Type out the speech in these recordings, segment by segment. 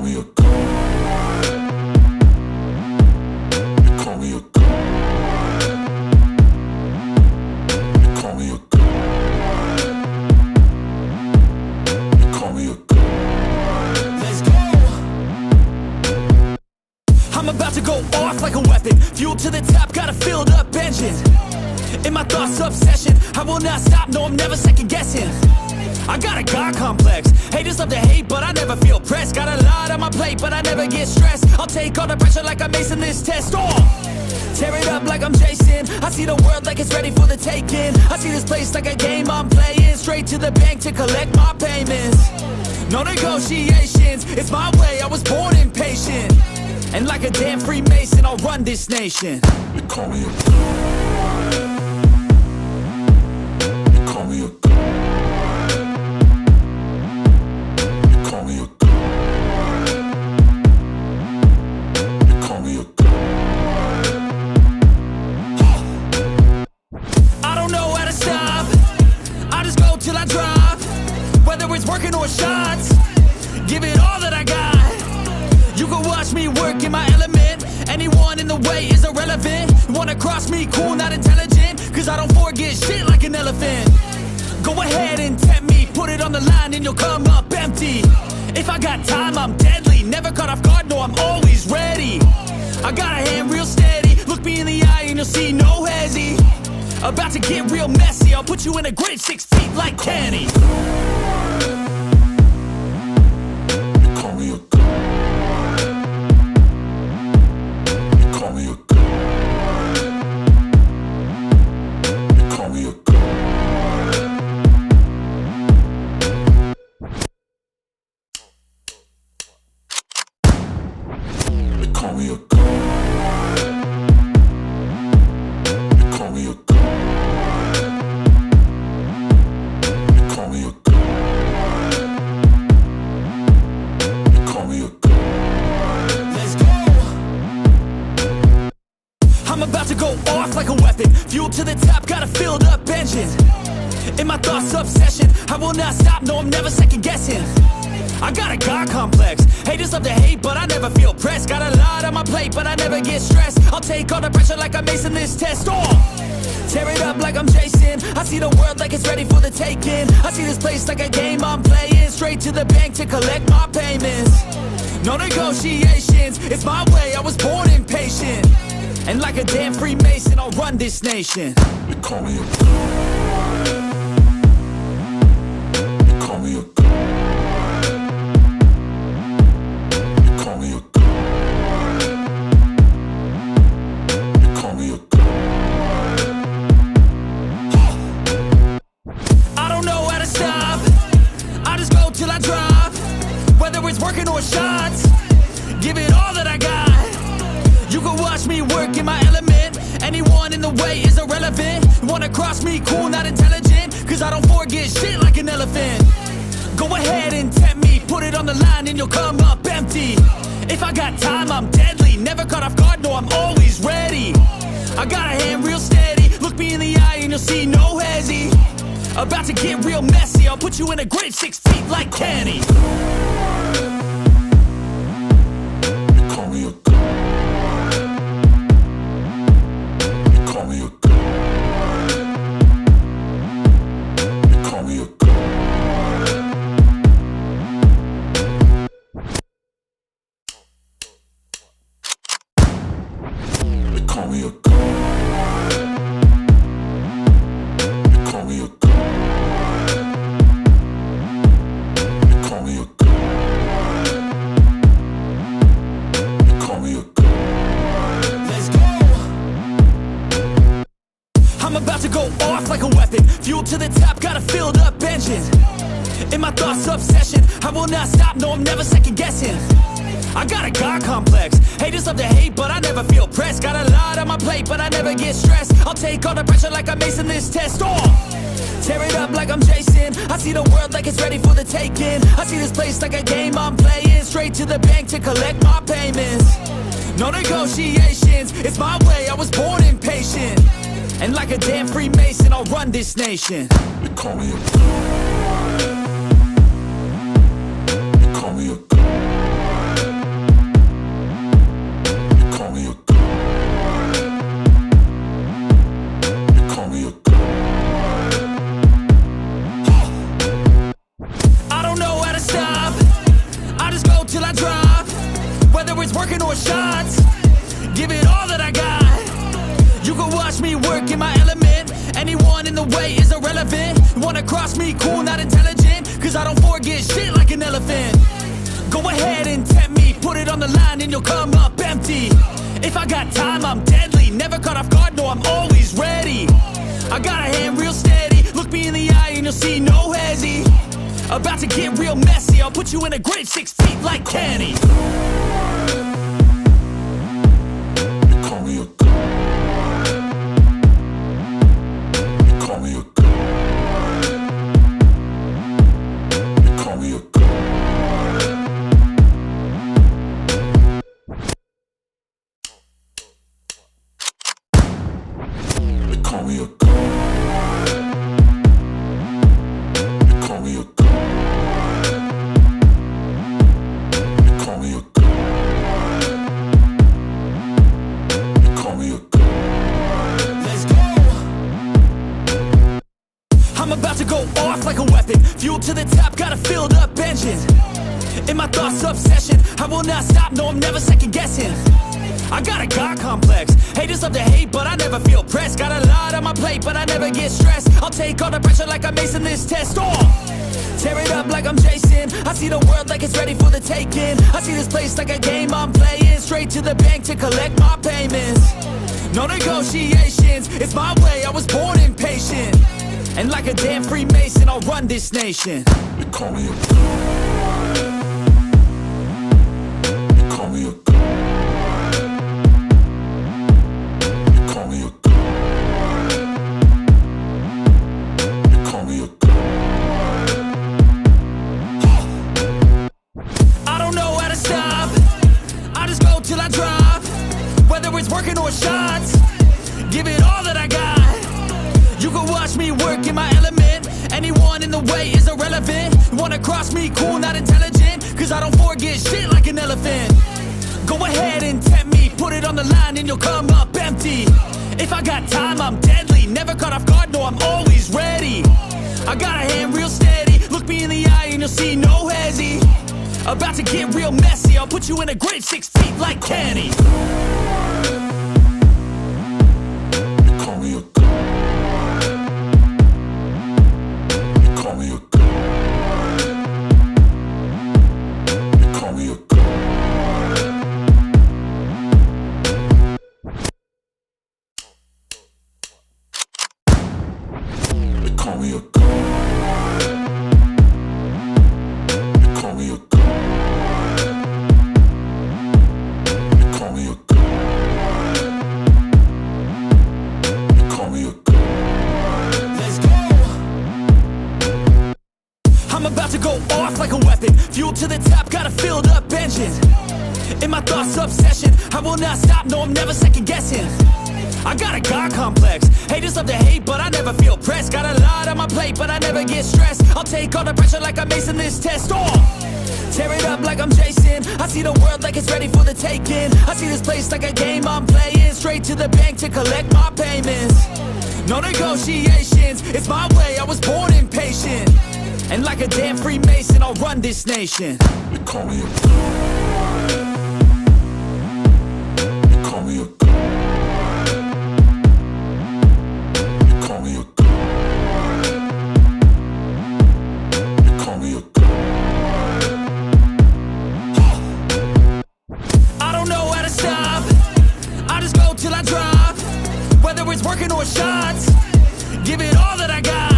me a god. You call me a god. You call me a god. You call me a god. Let's go. I'm about to go off like a weapon. Fuel to the top, got a filled up engine. In my thoughts, obsession, I will not stop, no, I'm never second guessing. I got a God complex. Haters love to hate, but I never feel pressed. Got a lot on my plate, but I never get stressed. I'll take all the pressure like I'm acing this test. Tear it up like I'm Jason. I see the world like it's ready for the taking. I see this place like a game I'm playing. Straight to the bank to collect my payments. No negotiations, it's my way, I was born impatient. And like a damn Freemason, I'll run this nation. You call me a god. You call me a god. You call me a god. You call me a god. I don't know how to stop, I just go till I drop. Whether it's working or shots, give it all that I got. You can watch me work in my element. Anyone in the way is irrelevant. You wanna cross me, cool, not intelligent, cause I don't forget shit like an elephant. Go ahead and tempt me, put it on the line and you'll come up empty. If I got time, I'm deadly. Never caught off guard, no, I'm always ready. I got a hand real steady. Look me in the eye and you'll see no hezzy. About to get real messy. I'll put you in a grave 6 feet like Kenny. You call me a god. You call me a god. You call me a god. You call me a god. You call me a god. You call me a god. You call me a god. Let's go. I'm about to go off like a weapon. Fuel to the top, got a filled up engine. In my thoughts, obsession, I will not stop, no, I'm never second guessing. I got a God complex. Haters love to hate, but I never feel pressed. Got a lot on my plate, but I never get stressed. I'll take all the pressure like I'm acing this test. Tear it up like I'm Jason. I see the world like it's ready for the taking. I see this place like a game I'm playing. Straight to the bank to collect my payments. No negotiations, it's my way, I was born impatient. And like a damn Freemason, I'll run this nation. You call me a god. You call me a god. You call me a god. You call me a god. I don't know how to stop, I just go till I drop. Whether it's working or shots, give it all that I got. You can watch me work in my element. Anyone in the way is irrelevant. You wanna cross me, cool, not intelligent, cause I don't forget shit like an elephant. Go ahead and tempt me, put it on the line and you'll come up empty. If I got time, I'm deadly. Never caught off guard, no, I'm always ready. I got a hand real steady. Look me in the eye and you'll see no hezzy. About to get real messy. I'll put you in a grave 6 feet like Kenny. You call me a god. You call me a god. You call me a god. You call me a god. You call me a god. You call me a god. You call me a god. Let's go. I'm about to go off like a weapon. Fuel to the top, got a filled up engine. In my thoughts, obsession, I will not stop, no, I'm never second guessing. I got a God complex. Haters love to hate, but I never feel pressed. Got a lot on my plate, but I never get stressed. I'll take all the pressure like I'm acing this test. Tear it up like I'm Jason. I see the world like it's ready for the taking. I see this place like a game I'm playing. Straight to the bank to collect my payments. No negotiations, it's my way, I was born impatient. And like a damn Freemason, I'll run this nation. You call me a god. You call me a god. cross me, cool, not intelligent, cause I don't forget shit like an elephant. Go ahead and tempt me, put it on the line and you'll come up empty. If I got time, I'm deadly, never caught off guard, no, I'm always ready. I got a hand real steady, look me in the eye and you'll see no hezzy. About to get real messy, I'll put you in a grave 6 feet like Kenny. Call me a god. Call me a god. Call me a god. They call me a god. They call me a god. They call me a god. They call me a god. Let's go. I'm about to go off like a weapon, fuel to the top, got a filled up engine. In my thoughts, obsession, I will not stop, no, I'm never second guessing. I got a God complex, haters love to hate, but I never feel pressed. Got a lot on my plate, but I never get stressed. I'll take all the pressure like I'm acing this test. Tear it up like I'm Jason. I see the world like it's ready for the taking. I see this place like a game I'm playing. Straight to the bank to collect my payments. No negotiations, it's my way, I was born impatient. And like a damn Freemason, I'll run this nation. They call me a god. They call me a god. They call me a god. They call me a god. I don't know how to stop, I just go till I drop. Whether it's working or shots, give it all that I got. You can watch me work in my element, anyone in the way is irrelevant. You wanna cross me, cool, not intelligent, cause I don't forget shit like an elephant. Go ahead and tempt me, put it on the line and you'll come up empty. If I got time, I'm deadly, never caught off guard, no, I'm always ready. I got a hand real steady, look me in the eye and you'll see no hezzy. About to get real messy, I'll put you in a grave 6 feet like Kenny. They call me a god. They call me a god. They call me a god. They call me a god. They call me a god. They call me a god. They call me a god. Let's go. I'm about to go off like a weapon, fuel to the top, got a filled up engine. In my thoughts, obsession, I will not stop, no, I'm never second guessing. I got a God complex, haters love to hate, but I never feel pressed. Got a lot on my plate, but I never get stressed. I'll take all the pressure like I'm acing this test. Tear it up like I'm Jason. I see the world like it's ready for the taking. I see this place like a game I'm playing. Straight to the bank to collect my payments. No negotiations, it's my way, I was born impatient. And like a damn Freemason, I'll run this nation. They call me a god. They call me a god. They call me a god. They call me a god. I don't know how to stop, I just go till I drop. Whether it's working or shots, give it all that I got.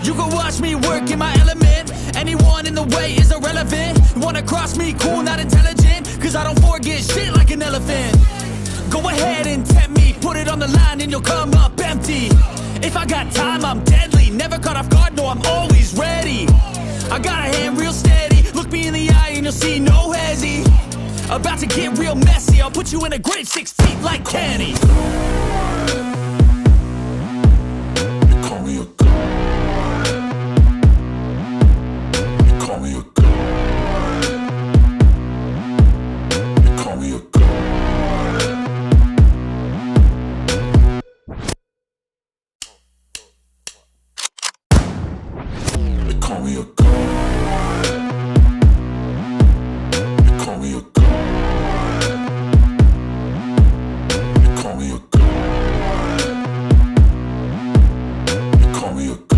You can watch me work in my element, anyone in the way is irrelevant. You wanna cross me, cool, not intelligent, cause I don't forget shit like an elephant. Go ahead and tempt me, put it on the line and you'll come up empty. If I got time, I'm deadly, never caught off guard, no, I'm always ready. I got a hand real steady, look me in the eye and you'll see no hezzy. About to get real messy, I'll put you in a grave 6 feet like Kenny. They call me a god. They call me a god. They call me a god. They call me a god. They call me a god. They call me a god. They call me a god.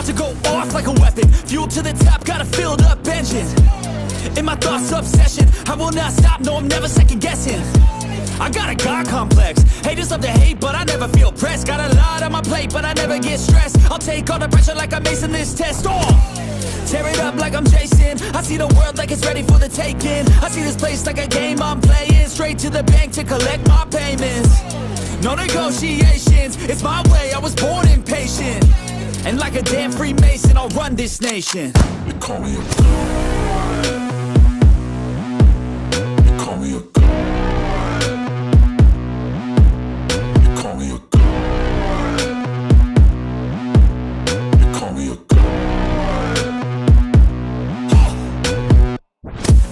to go off like a weapon. Fuel to the top, got a filled up engine. In my thoughts, obsession, I will not stop, no, I'm never second guessing. I got a God complex. Haters love to hate, but I never feel pressed. Got a lot on my plate, but I never get stressed. I'll take all the pressure like I'm acing this test. Tear it up like I'm Jason. I see the world like it's ready for the taking. I see this place like a game I'm playing. Straight to the bank to collect my payments. No negotiations, it's my way, I was born impatient. And like a damn Freemason, I'll run this nation. They call me a god. They call me a god. They call me a god. They call me a god.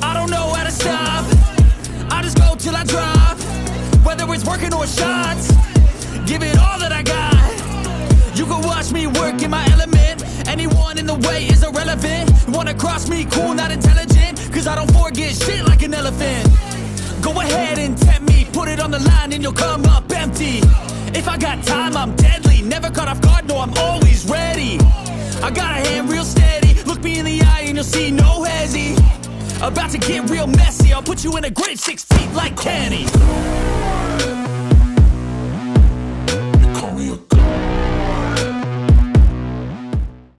I don't know how to stop, I just go till I drop. Whether it's working or shots, give it all that I got. You can watch me work in my element. Anyone in the way is irrelevant. You wanna cross me, cool, not intelligent, cause I don't forget shit like an elephant. Go ahead and tempt me, put it on the line and you'll come up empty. If I got time, I'm deadly. Never caught off guard, no, I'm always ready. I got a hand real steady. Look me in the eye and you'll see no hezzy. About to get real messy, I'll put you in a grave 6 feet like Kenny.